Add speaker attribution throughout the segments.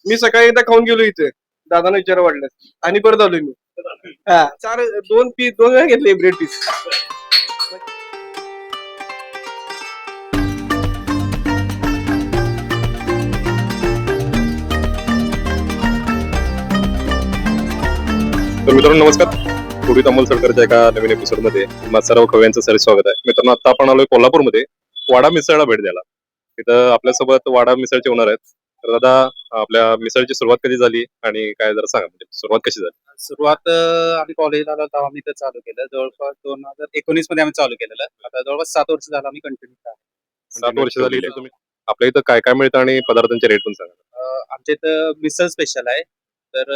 Speaker 1: मी सकाळी एकदा खाऊन गेलो इथे, दादांना विचार वाटलं आणि परत आलोय मी. हा, दोन वेळा घेतले ब्रेड पीस.
Speaker 2: तर मित्रांनो नमस्कार. फूड विथ अमोल सडकरच्या एका नवीन एपिसोड मध्ये तुम्हा सर्व खव्यांचं सर स्वागत आहे. मित्रांनो आता आपण आलोय कोल्हापूरमध्ये वाडा मिसळला भेट द्यायला. तिथं आपल्यासोबत वाडा मिसळचे ओनर आहेत. तर दादा, आपल्या मिसळची सुरुवात कधी झाली आणि काय जरा सांगा, म्हणजे सुरुवात कशी झाली?
Speaker 3: सुरुवात आम्ही कॉलेजला आलो तेव्हा आम्ही ते चालू केलं. जवळपास 2019 मध्ये आम्ही चालू केलेलं. आता जवळपास 7 वर्ष झालं आम्ही कंटिन्यू
Speaker 2: 7 वर्ष झाली. तर तुम्ही आपल्या इथं काय काय मिळतं आणि पदार्थांचे रेट पण सांगा.
Speaker 3: आमच्या इथं मिसळ स्पेशल आहे. तर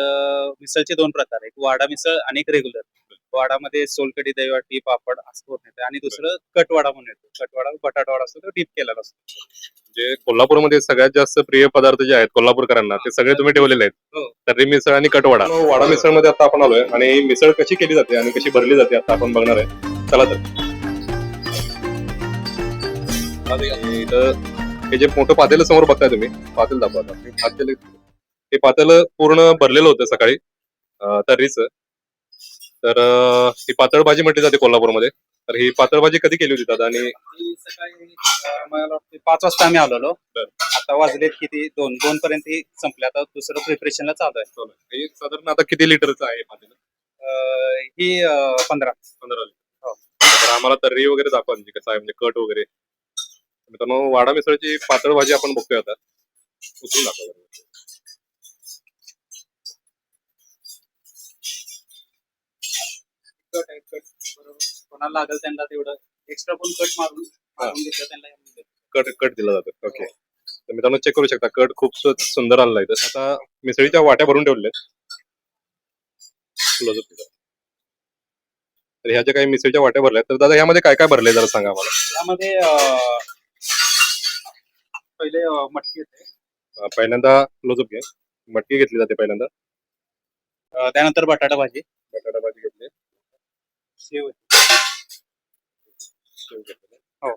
Speaker 3: मिसळचे 2 प्रकार आहेत, वाडा मिसळ आणि एक रेग्युलर. वाडामध्ये सोलकढी, दहीवाटी, पापड असं करून येतं आणि दुसरं कटवाडा म्हणून येतो. कटवाडा बटाटा वाडा असतो, तो डीप केलेला असतो.
Speaker 2: म्हणजे कोल्हापूरमध्ये सगळ्यात जास्त प्रिय पदार्थ जे आहेत कोल्हापूरकरांना ते सगळे तुम्ही ठेवलेले आहेत.
Speaker 3: हो.
Speaker 2: तर्री मिसळ आणि कटवाडा. वाडा मिसळ मध्ये आता आपण आलोय आणि मिसळ कशी केली जाते आणि कशी भरली जाते आता आपण बघणार आहे. चला तर. आणि इथं हे जे मोठं पातेलं समोर बघताय तुम्ही, पातेलं दाखवा आता. हे पातेलं पूर्ण भरलेलं होतं सकाळी तर्रीचं. तर ही पातळ भाजी म्हटली जाते कोल्हापूरमध्ये. तर ही पातळ भाजी कधी केली होती दादा? आणि
Speaker 3: ही सकाळी मला वाटतं 5 वाजता आम्ही आलेलो. आता वाजलेत किती 2 पर्यंत ही संपली. आता दुसरं प्रिपरेशनला चालू आहे.
Speaker 2: हे साधारण आता किती लिटरचं आहे पातेलं?
Speaker 3: ही 15
Speaker 2: लिटर.
Speaker 3: हो.
Speaker 2: तर आम्हाला तर्री वगैरे दाखवा, म्हणजे कसं आहे, म्हणजे कट वगैरे. मित्रांनो वाडा मिसळची पातळ भाजी आपण बघतोय आता. उचलून दाखवा जरा.
Speaker 3: कट आहे, कट बरोबर. कोणाला लागेल त्यांना तेवढं एक्स्ट्रा पण कट मारून घेतलं त्यांना.
Speaker 2: कट कट दिला जातो. ओके. तर मित्रांनो चेक करू शकता, कट खूप सुंदर आलेला आहे. तर आता मिसळीच्या वाट्या भरून ठेवलेल्या आहेत. तर ह्या ज्या काही मिसळीच्या वाट्या भरल्या तर दादा ह्यामध्ये काय काय भरले जरा सांगा आम्हाला.
Speaker 3: त्यामध्ये पहिले मटकी येते.
Speaker 2: पहिल्यांदा क्लोजअप घ्या. मटकी घेतली जाते पहिल्यांदा.
Speaker 3: त्यानंतर बटाटा भाजी,
Speaker 2: बटाटा भाजी घेतली.
Speaker 3: शेव येते.
Speaker 2: शेव घेतली.
Speaker 3: हो.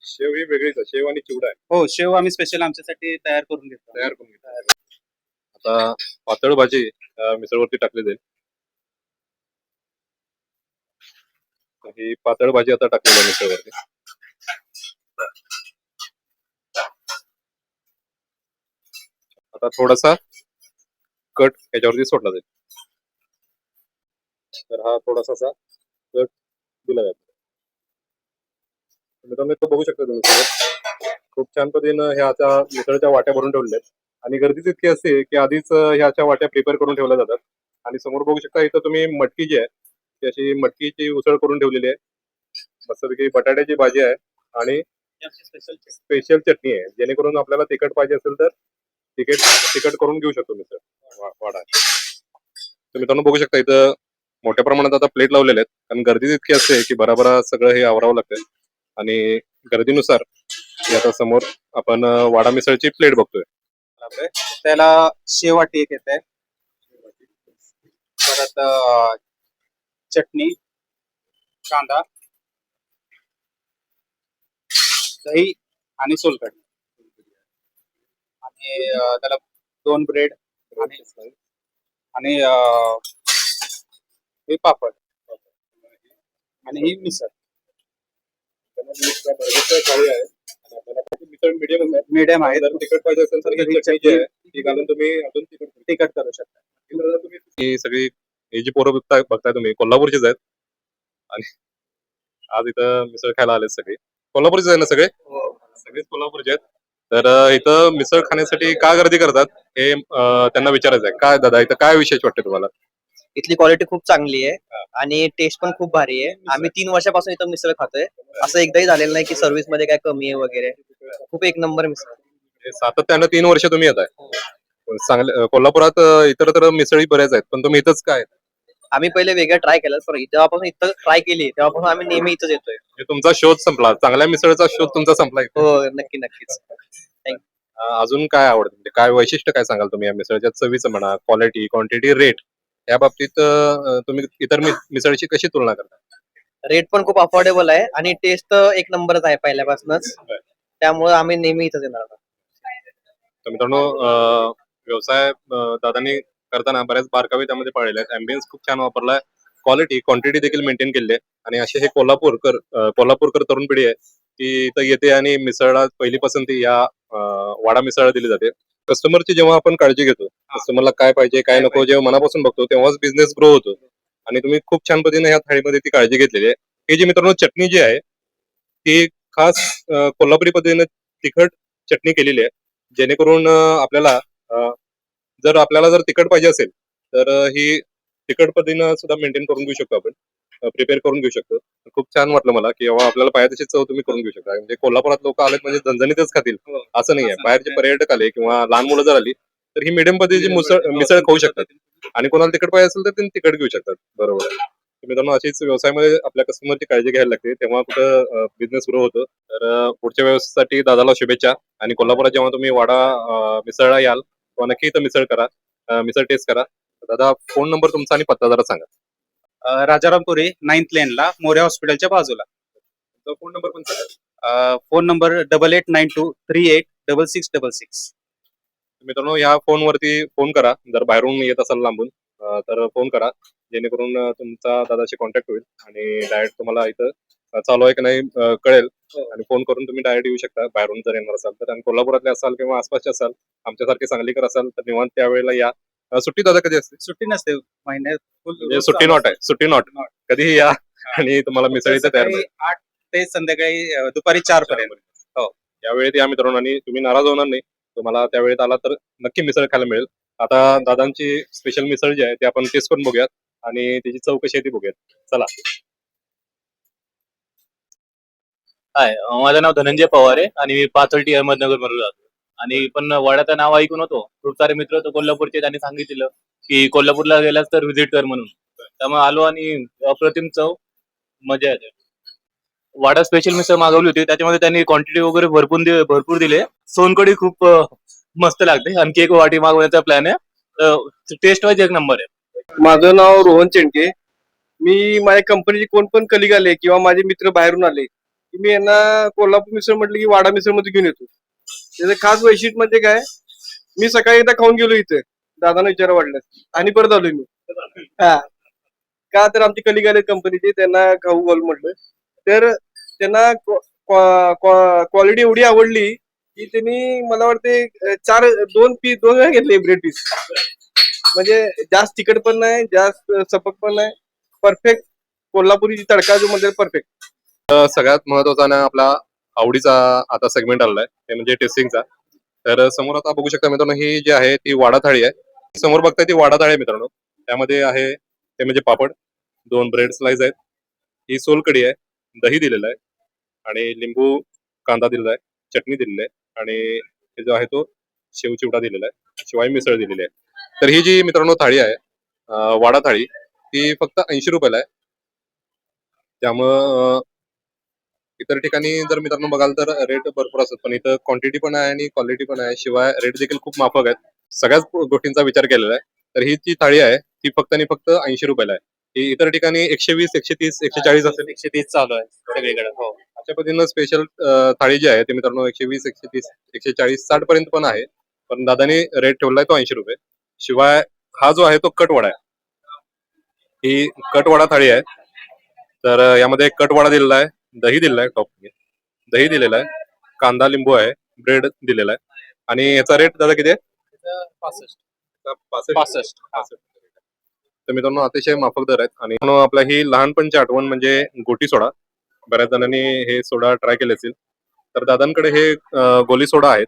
Speaker 2: शेव ही वेगळीच आहे. शेव आणि चिवडा आहे.
Speaker 3: हो, शेव आम्ही स्पेशल आमच्यासाठी तयार करून घेतो.
Speaker 2: तयार करून घेतली. आता पातळ भाजी मिसळवरती टाकली जाईल. तर ही पातळ भाजी आता टाकलेली आहे मिसळवरती. आता थोडासा कट याच्यावरती सोडला जाईल. तर हा थोडासा असा कट दिला जातो. मित्रांनो इथं बघू शकता तुम्ही सगळं. खूप छान पद्धतीनं ह्याच्या मिसळच्या वाट्या भरून ठेवलेल्या आहेत. आणि गर्दीच इतकी असते की आधीच ह्याच्या वाट्या प्रिपेअर करून ठेवल्या जातात. आणि समोर बघू शकता इथं तुम्ही मटकी जी आहे ती अशी मटकीची उसळ करून ठेवलेली आहे. मस्तपैकी बटाट्याची भाजी आहे आणि स्पेशल चटणी आहे, जेणेकरून आपल्याला तिखट पाहिजे असेल तर तिखट करून घेऊ शकतो मिसळ वाडा. तर मित्रांनो बघू शकता इथं मोठ्या प्रमाणात आता प्लेट लावलेले आहेत, कारण गर्दी इतकी असते की भराभरा सगळं हे आवरावं लागतं. आणि गर्दीनुसार आता समोर आपण वाडा मिसळची प्लेट बघतोय.
Speaker 3: त्याला शेववाटी एक येते. परत चटणी, कांदा, दही आणि सोलकढी आणि त्याला 2 ब्रेड आणि हे पापड आणि ही मिसळ.
Speaker 2: थाळी आहे आणि आपल्याला मिसळ
Speaker 3: मीडियम आहे.
Speaker 2: जर तिखट पाहिजे असेल तर ही चटणी जी आहे ती घालून तुम्ही अजून
Speaker 3: तिखट करू शकता.
Speaker 2: ही सगळी ही जी पोरं बघताय तुम्ही कोल्हापूरचीच आहेत. आणि आज इथं मिसळ खायला आलेत सगळे. कोल्हापूरचे आहे ना सगळे? सगळेच कोल्हापूरचे आहेत. तर इथं मिसळ खाण्यासाठी का गर्दी करतात हे त्यांना विचारायचं आहे. काय दादा इथं काय विशेष वाटतं तुम्हाला?
Speaker 4: इथली क्वालिटी खूप चांगली आहे आणि टेस्ट पण खूप भारी आहे. आम्ही 3 वर्षापासून इथं मिसळ खातोय. असं एकदाही झालेलं नाही की सर्व्हिस मध्ये काय कमी आहे वगैरे. खूप एक नंबर मिसळ.
Speaker 2: सातत्यानं 3 वर्ष तुम्ही येत आहे. चांगले कोल्हापुरात इतर मिसळी बऱ्याच आहेत, पण तुम्ही इथंच काय?
Speaker 4: आम्ही पहिले वेगळं ट्राय केलं, पण जेव्हापासून इथं ट्राय केली तेव्हापासून आम्ही नेहमी इथंच येतोय.
Speaker 2: तुमचा शोध संपला, चांगल्या मिसळचा शोध तुमचा संपला.
Speaker 4: हो, नक्कीच.
Speaker 2: अजून काय आवडतं, म्हणजे काय वैशिष्ट्य काय सांगाल तुम्ही या मिसळच्या चवीचं म्हणा, क्वालिटी, क्वांटिटी, रेट या बाबतीत तुम्ही इतर मिसळची कशी तुलना करता?
Speaker 4: रेट पण खूप अफोर्डेबल आहे आणि टेस्ट एक नंबरच आहे पहिल्यापासूनच. त्यामुळे आम्ही नेहमी इथंच येणार.
Speaker 2: तर मित्रांनो व्यवसाय दादांनी करताना बऱ्याच बारकावे त्यामध्ये पाळलेले आहेत. अँबियन्स खूप छान वापरलाय, क्वालिटी क्वांटिटी देखील मेंटेन केली आहे. आणि असे हे कोल्हापूरकर तरुण पिढी आहे ती इथं येते आणि मिसळला पहिली पसंती या वाडा मिसळला दिली जाते. कस्टमरची जेव्हा आपण काळजी घेतो, कस्टमरला काय पाहिजे काय नको जेव्हा मनापासून बघतो तेव्हाच बिझनेस ग्रो होतो. आणि तुम्ही खूप छान पद्धतीने या थाळीमध्ये ती काळजी घेतलेली आहे. ही जी मित्रांनो चटणी जी आहे ती खास कोल्हापुरी पद्धतीने तिखट चटणी केलेली आहे, जेणेकरून आपल्याला जर तिखट पाहिजे असेल तर ही तिखट पद्धतीनं सुद्धा मेंटेन करून घेऊ शकतो आपण, प्रिपेअर करून घेऊ शकतो. खूप छान वाटलं मला की बाबा आपल्याला पाहिजे तशी चव तुम्ही करून घेऊ शकता. म्हणजे कोल्हापुरात लोक आलेत म्हणजे झणझणीतच खातील असं नाहीये. बाहेरचे पर्यटक आले किंवा लहान मुलं जर आली तर ही मिडियम पद्धतीची मिसळ खाऊ शकतात. आणि कोणाला तिखट पाहिजे असेल तर त्यांनी तिखट घेऊ शकतात. बरोबर आहे. तर मित्रांनो अशीच व्यवसायामध्ये आपल्या कस्टमरची काळजी घ्यायला लागते, तेव्हा कुठं बिझनेस ग्रो होतो. तर पुढच्या व्यवसायासाठी दादाला शुभेच्छा. आणि कोल्हापुरात जेव्हा तुम्ही वाडा मिसळला याल तेव्हा नक्की इथं मिसळ करा, मिसळ टेस्ट करा. दादा फोन नंबर तुमचा आणि पत्ता जरा सांगा.
Speaker 3: राजारामपुरी 9th लेनला मोऱ्या हॉस्पिटलच्या बाजूला.
Speaker 2: फोन नंबर पण सांगा.
Speaker 3: Phone number 8892386666.
Speaker 2: मित्रांनो या फोनवरती फोन करा जर बाहेरून येत असाल लांबून, तर फोन करा जेणेकरून तुमचा दादाशी कॉन्टॅक्ट होईल आणि डायरेक्ट तुम्हाला इथं चालू आहे की नाही कळेल. आणि फोन करून तुम्ही डायरेक्ट येऊ शकता बाहेरून जर येणार असाल तर. आणि कोल्हापुरातले असाल किंवा आसपासचे असाल, आमच्यासारखे सांगलीकर असाल तर निवांत त्यावेळेला या. सुट्टी दादा कधी असते?
Speaker 3: सुट्टी नसते महिन्यात
Speaker 2: म्हणजे सुट्टी नॉट आहे, सुट्टी नॉट. कधीही या आणि तुम्हाला मिसळ इथं तयार मिळेल.
Speaker 3: 8 ते संध्याकाळी दुपारी 4 पर्यंत.
Speaker 2: यावेळेत या मित्रांनो आणि तुम्ही नाराज होणार नाही. तुम्हाला त्यावेळेत आला तर नक्की मिसळ खायला मिळेल. आता दादांची स्पेशल मिसळ जी आहे ती आपण टेस्ट करून बघूयात आणि त्याची चव कशी आहे ती बघूयात. चला.
Speaker 5: हाय, माझं नाव धनंजय पवार आहे आणि मी पाथर्डी अहमदनगर मधून जातो. आणि पण वड्याचं नाव ऐकून होतो, खूप सारे मित्र होते कोल्हापूरचे, त्यांनी सांगितलेलं की कोल्हापूरला गेलास तर व्हिजिट कर म्हणून. त्यामुळे आलो आणि अप्रतिम चव, मजा येते. वाडा स्पेशल मिसळ मागवली होती, त्याच्यामध्ये त्यांनी क्वांटिटी वगैरे भरपूर दिले. सोनकढी खूप मस्त लागते. आणखी एक वाटी मागवण्याचा प्लॅन आहे. टेस्ट वाईज एक नंबर आहे.
Speaker 1: माझं नाव रोहन चेंडके. मी माझ्या कंपनीचे कोण पण कलिग आले किंवा माझे मित्र बाहेरून आले की मी यांना कोल्हापूर मिसळ म्हटलं की वाडा मिसळ मध्ये घेऊन येतो. त्याचं खास वैशिष्ट्य म्हणजे काय, मी सकाळी एकदा खाऊन गेलो इथे, दादांना विचार वाटलं आणि परत आलोय मी. हा का तर आमचे कलिग आले कंपनीचे, त्यांना खाऊ घालू म्हटलं. तर त्यांना क्वालिटी एवढी आवडली की त्यांनी मला वाटते दोन वेळा घेतले ब्रेड पीस. म्हणजे जास्त तिखट पण नाही, जास्त सपक पण नाही, परफेक्ट कोल्हापुरी तडका जो म्हणजे परफेक्ट.
Speaker 2: सगळ्यात महत्वाचा ना आपला आवडीचा आता सेगमेंट आलाय ते म्हणजे टेस्टिंगचा. तर समोर आता बघू शकता मित्रांनो ही जी आहे ती वाडा थाळी आहे. समोर बघताय ती वाडा थाळी आहे मित्रांनो. त्यामध्ये आहे ते म्हणजे पापड, 2 ब्रेड स्लाइस आहेत, ही सोलकढी आहे, दही दिलेलं आहे आणि लिंबू कांदा दिलेला आहे, चटणी दिलेली आहे आणि हे जो आहे तो शेव चिवडा दिलेला आहे, शिवाय मिसळ दिलेली आहे. तर ही जी मित्रांनो थाळी आहे वाडा थाळी, ती फक्त 80 रुपयाला आहे. त्यामुळं इतर ठिकाणी जर मित्रांनो बघाल तर रेट भरपूर असतात, पण इथं क्वांटिटी पण आहे आणि क्वालिटी पण आहे, शिवाय रेट देखील खूप माफक आहेत. सगळ्याच गोष्टींचा विचार केलेला आहे. तर ही जी थाळी आहे ती फक्त आणि फक्त 80 रुपयाला आहे. ही इतर ठिकाणी 120, 130, 140 असेल.
Speaker 3: 130 चालू आहे सगळीकडे. हो.
Speaker 2: अशा पद्धतीनं स्पेशल थाळी जी आहे ती मित्रांनो 120, 130, 140, 60 पर्यंत पण आहे. पण दादानी रेट ठेवलाय तो 80 रुपये. शिवाय हा जो आहे तो कटवडा आहे. ही कटवडा थाळी आहे. तर यामध्ये कटवडा दिलेला आहे, दही दिलेला आहे, टॉप दही दिलेला आहे, कांदा लिंबू आहे, ब्रेड दिलेला आहे. आणि याचा रेट दादा किती आहे? 65. तर मित्रांनो अतिशय माफक दर आहेत. आणि मित्रांनो, आपला ही लहानपणची आठवण म्हणजे गोटी सोडा. बऱ्याच जणांनी हे सोडा ट्राय केले असतील. तर दादांकडे हे गोली सोडा आहेत.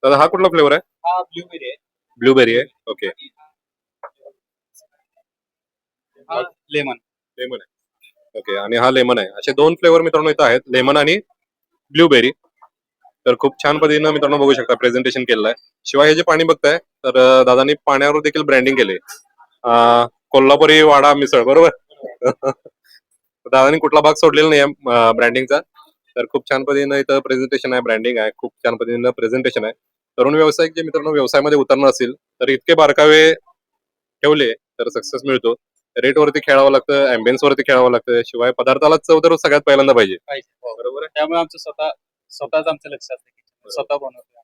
Speaker 2: तर हा कुठला फ्लेवर आहे?
Speaker 3: हा ब्लूबेरी आहे.
Speaker 2: ब्लूबेरी आहे. ओके.
Speaker 3: हा लेमन.
Speaker 2: लेमन आहे. ओके. आणि हा लेमन आहे. असे 2 फ्लेवर मित्रांनो इथं आहेत, लेमन आणि ब्लूबेरी. तर खूप छान पद्धतीनं मित्रांनो बघू शकता प्रेझेंटेशन केलेलं आहे. शिवाय हे जे पाणी बघताय तर दादांनी पाण्यावर देखील ब्रँडिंग केले, कोल्हापुरी वाडा मिसळ, बरोबर. दादांनी कुठला भाग सोडलेला नाही ब्रँडिंगचा. तर खूप छान पद्धतीनं इथं प्रेझेंटेशन आहे, ब्रँडिंग आहे, खूप छान पद्धतीनं प्रेझेंटेशन आहे. तरुण व्यावसायिक जे मित्रांनो व्यवसायामध्ये उतरणार असतील तर इतके बारकावे ठेवले तर सक्सेस मिळतो. रेट वरती खेळावं लागतं, अँबियन्स वरती खेळावं लागतं, शिवाय पदार्थाला चव तर सगळ्यात पहिल्यांदा पाहिजे.
Speaker 3: बरोबर आहे. त्यामुळे आमचं स्वतःच आमचं लक्ष असतं की स्वतः बनवतो.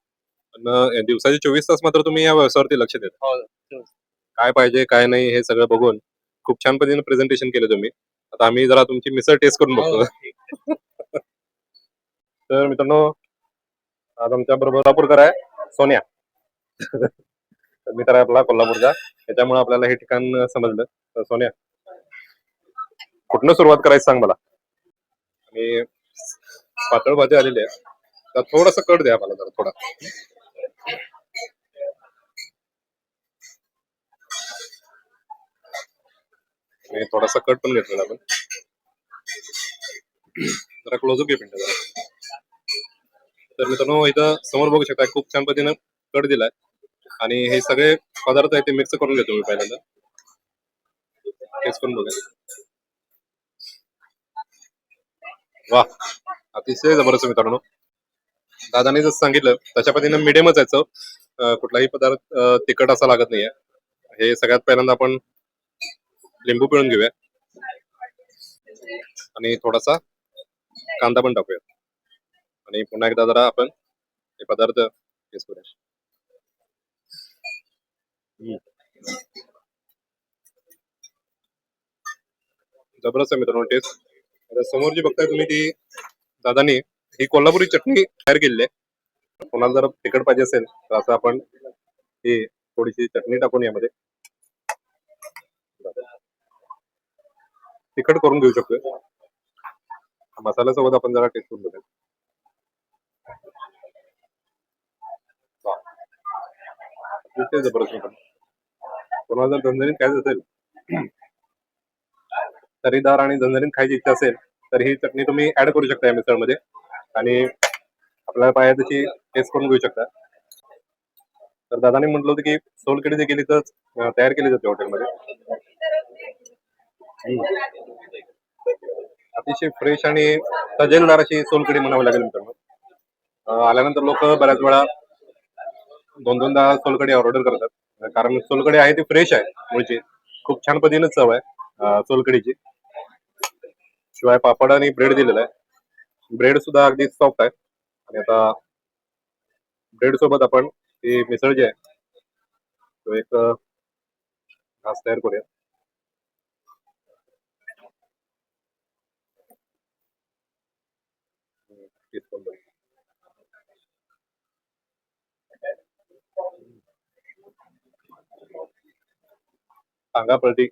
Speaker 2: पण दिवसाचे 24 तास मात्र तुम्ही या व्यवसायावरती लक्ष देता.
Speaker 3: हो.
Speaker 2: काय पाहिजे काय नाही हे सगळं बघून खूप छान पद्धतीने प्रेझेंटेशन केलं तुम्ही. आता आम्ही जरा तुमची मिसळ टेस्ट करून बघतो. तर मित्रांनो, आज आमच्या बरोबर कोल्हापूरकर आहे सोन्या. तर मित्र आहे आपला कोल्हापूरचा, त्याच्यामुळे आपल्याला हे ठिकाण समजलं. तर सोन्या, कुठनं सुरुवात करायची सांग मला. आणि पातळ भाजी आलेली आहे, तर थोडासा कट द्या मला जरा थोडा. आणि थोडासा कट पण घेतलेला आपण. जरा क्लोजअप घे पिंट जरा. तर मित्रांनो, इथं समोर बघू शकता खूप छान पद्धतीनं कट दिलाय आणि हे सगळे पदार्थ आहेत ते मिक्स करून घेतो मी पहिल्यांदा. टेस्ट करून बघा. वा, अतिशय जबरदस्त मित्रांनो. दादाने जसं सांगितलं तशा पद्धतीनं मिडियमच आहे चव. कुठलाही पदार्थ तिखट असा लागत नाहीये. हे सगळ्यात पहिल्यांदा आपण लिंबू पिळून घेऊया आणि थोडासा कांदा पण टाकूया आणि पुन्हा एकदा जरा आपण हे पदार्थ टेस्ट करूया. जबरदस्त आहे मित्रांनो टेस्ट. आता समोर जी बघताय तुम्ही ती दादानी ही कोल्हापुरी चटणी तयार केलेली आहे. कोणाला जर तिखट पाहिजे असेल तर असं आपण ही थोडीशी चटणी टाकून यामध्ये तिखट करून घेऊ शकतो. मसाल्यासोबत आपण जरा टेस्ट करून बघूया. वा, अतिशय जबरदस्त मित्रांनो. कोणाला जर झणझणीत खायचं असेल, तरीदार आणि झणझणीत खायची इच्छा असेल तर ही चटणी तुम्ही ऍड करू शकता या मिसळमध्ये आणि आपल्याला पाहिजे तशी टेस्ट करून घेऊ शकता. तर दादाने म्हटलं होतं की सोलकढी देखील इथं तयार केली जाते हॉटेलमध्ये. अतिशय फ्रेश आणि तजेलदार अशी सोलकढी म्हणावी लागेल मित्रांनो. आल्यानंतर लोक बऱ्याच वेळा दोन दोनदा सोलकढी ऑर्डर करतात, कारण सोलकढी आहे ती फ्रेश आहे मुळची. खूप छान पद्धतीने चव आहे सोलकढीची. शिवाय पापड आणि ब्रेड दिलेला आहे. ब्रेड सुद्धा अगदी सॉफ्ट आहे. आणि आता ब्रेड सोबत आपण ती मिसळ जी आहे तो एक घास तयार करूया. टेस्ट करून बघूया. सांगा पलटी.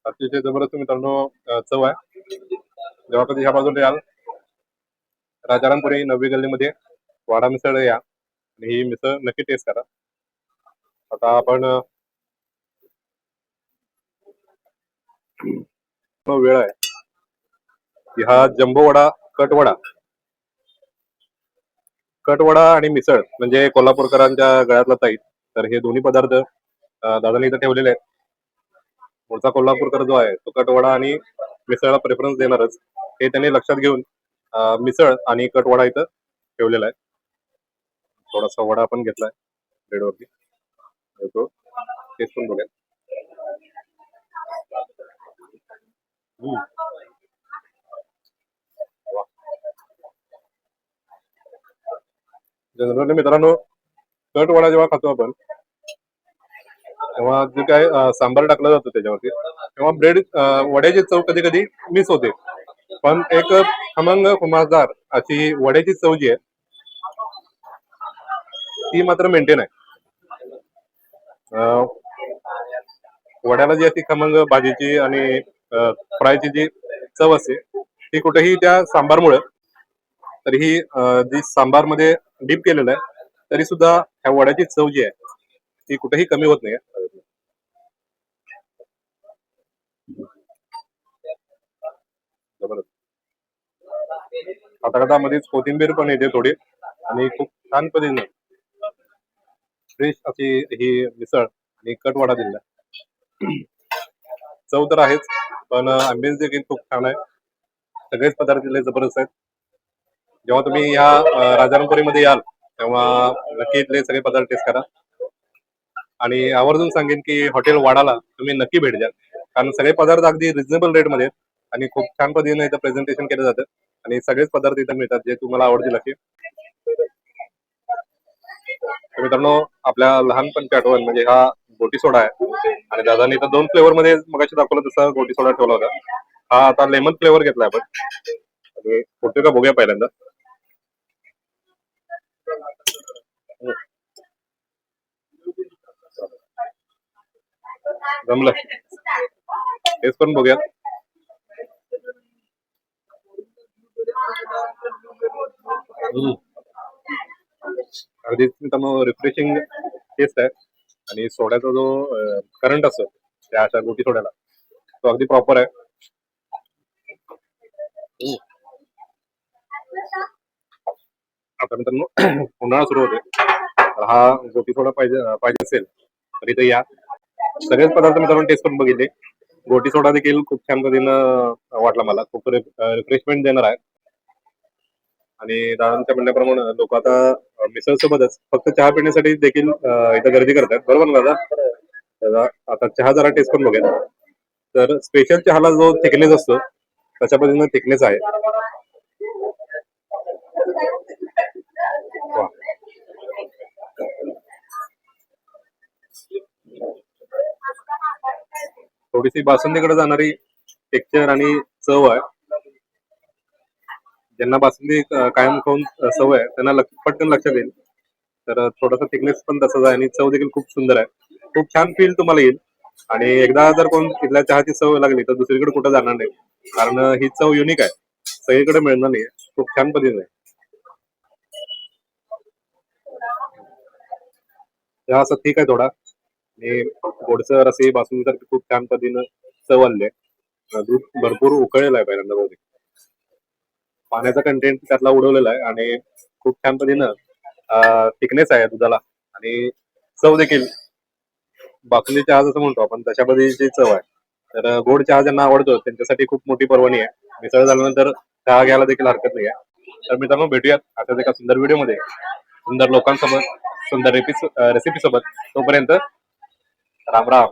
Speaker 2: अतिशय जबरदस्त मित्रांनो चव आहे. जेव्हा कधी ह्या बाजूला याल राजारामपुरी 9वी गल्लीमध्ये वाडा मिसळ या आणि ही मिसळ नक्की टेस्ट करा. आता आपण वेळ आहे की हा जम्बो वडा कटवडा आणि मिसळ म्हणजे कोल्हापूरकरांच्या गळ्यातला ताईत. तर हे दोन्ही पदार्थ दादाने इथं ठेवलेले आहेत. पुढचा कोल्हापूरकर जो आहे तो कटवडा आणि मिसळला प्रेफरन्स देणारच, हे त्यांनी लक्षात घेऊन मिसळ आणि कटवडा इथं ठेवलेला आहे. थोडासा वडा आपण घेतलाय ब्रेडवरती, तो टेस्ट करून बघूया. जनरली मित्रांनो कटवडा जेव्हा खातो आपण तेव्हा जे काय सांबार टाकलं जातं त्याच्यावरती तेव्हा ब्रेड वड्याची चव कधी कधी मिस होते. पण एक खमंग खुमासदार अशी वड्याची चव जी आहे ती मात्र मेंटेन आहे. वड्याला जी अशी खमंग भाजीची आणि फ्रायची जी चव असते ती कुठेही त्या सांबारमुळे, तरीही जी सांबार मध्ये डीप केलेलं आहे तरी सुद्धा ह्या वड्याची चव जी आहे ती कुठेही कमी होत नाही. जबरदस्त. आता आता मध्येच कोथिंबीर पण येते थोडी आणि खूप छान पद्धतीने फ्रेश अशी ही मिसळ आणि कटवडा दिलेला. चव तर आहेच पण आंबेज देखील खूप छान आहे. सगळेच पदार्थ दिले जबरदस्त आहेत. जेव्हा तुम्ही या राजारामपुरीमध्ये याल तेव्हा नक्की इथले सगळे पदार्थ टेस्ट करा आणि आवर्जून सांगेन की हॉटेल वाडाला तुम्ही नक्की भेट द्या, कारण सगळे पदार्थ अगदी रिझनेबल रेट मध्ये आणि खूप छान पद्धतीने इथं प्रेझेंटेशन केलं जातं आणि सगळेच पदार्थ इथं मिळतात जे तुम्हाला आवडतील असे. तर मित्रांनो, आपल्या लहानपणची आठवण म्हणजे हा गोटी सोडा आहे. आणि दादानी तर 2 फ्लेवर मध्ये मगाशी दाखवलं तसा गोटी सोडा ठेवला होता. हा आता लेमन फ्लेवर घेतलाय आपण. आणि होते का बघूया पहिल्यांदा. जमलं, टेस्ट करून बघूया. अगदी मित्रांनो रिफ्रेशिंग टेस्ट आहे. आणि सोड्याचा जो करंट असतो त्या अशा गोटी सोड्याला, तो अगदी प्रॉपर आहे. आता मित्रांनो उन्हाळा सुरू होतोय, तर हा गोटी सोडा पाहिजे असेल तर इथे या. सगळेच पदार्थ मित्रांनो टेस्ट करून बघितले. गोटी सोडा देखील खूप छान पद्धतीनं वाटला मला. खूप रिफ्रेशमेंट देणार आहे. आणि दादांच्या म्हणण्याप्रमाणे लोक आता मिसळ सोबतच फक्त चहा पिण्यासाठी देखील इथं गर्दी करतात. बरोबर ना दादा? दादा, आता चहा जरा टेस्ट करून बघूया. तर स्पेशल चहाला जो थिकनेस असतो तशा पद्धतीनं थिकनेस आहे. वा. थोडीशी बासुंदीकडे जाणारी टेक्स्चर आणि चव आहे. ज्यांना बासुंदी कायम खाऊन सवय आहे त्यांना पटकन लक्षात येईल. तर थोडासा थिकनेस पण तसाच आहे आणि चव देखील खूप सुंदर आहे. खूप छान फील तुम्हाला येईल. आणि एकदा जर कोण इथल्या चहाची सवय लागली तर दुसरीकडे कुठं जाणार नाही. कारण ही चव युनिक आहे, सगळीकडे मिळणार नाही. खूप छान पद्धतीने आहे. चहा असा ठीक आहे थोडा. आणि गोडसर असे बासुंदीसारखी खूप छान पद्धतीनं चव आली आहे. दूध भरपूर उकळलेलं आहे पहिल्यांदा बहुतेक. पाण्याचा कंटेंट त्यातला उडवलेला आहे आणि खूप छान पद्धतीनं थिकनेस आहे दुधाला. आणि चव देखील बासुंदी चहा जसं म्हणतो आपण तशा पद्धतीची चव आहे. तर गोड चहा ज्यांना आवडतो त्यांच्यासाठी खूप मोठी पर्वणी आहे. मिसळ झाल्यानंतर चहा घ्यायला देखील हरकत नाही आहे. तर मित्रांनो, भेटूयात अशाच एका सुंदर व्हिडिओमध्ये सुंदर लोकांसोबत, सुंदर रेसिपी सोबत. तोपर्यंत राम राम.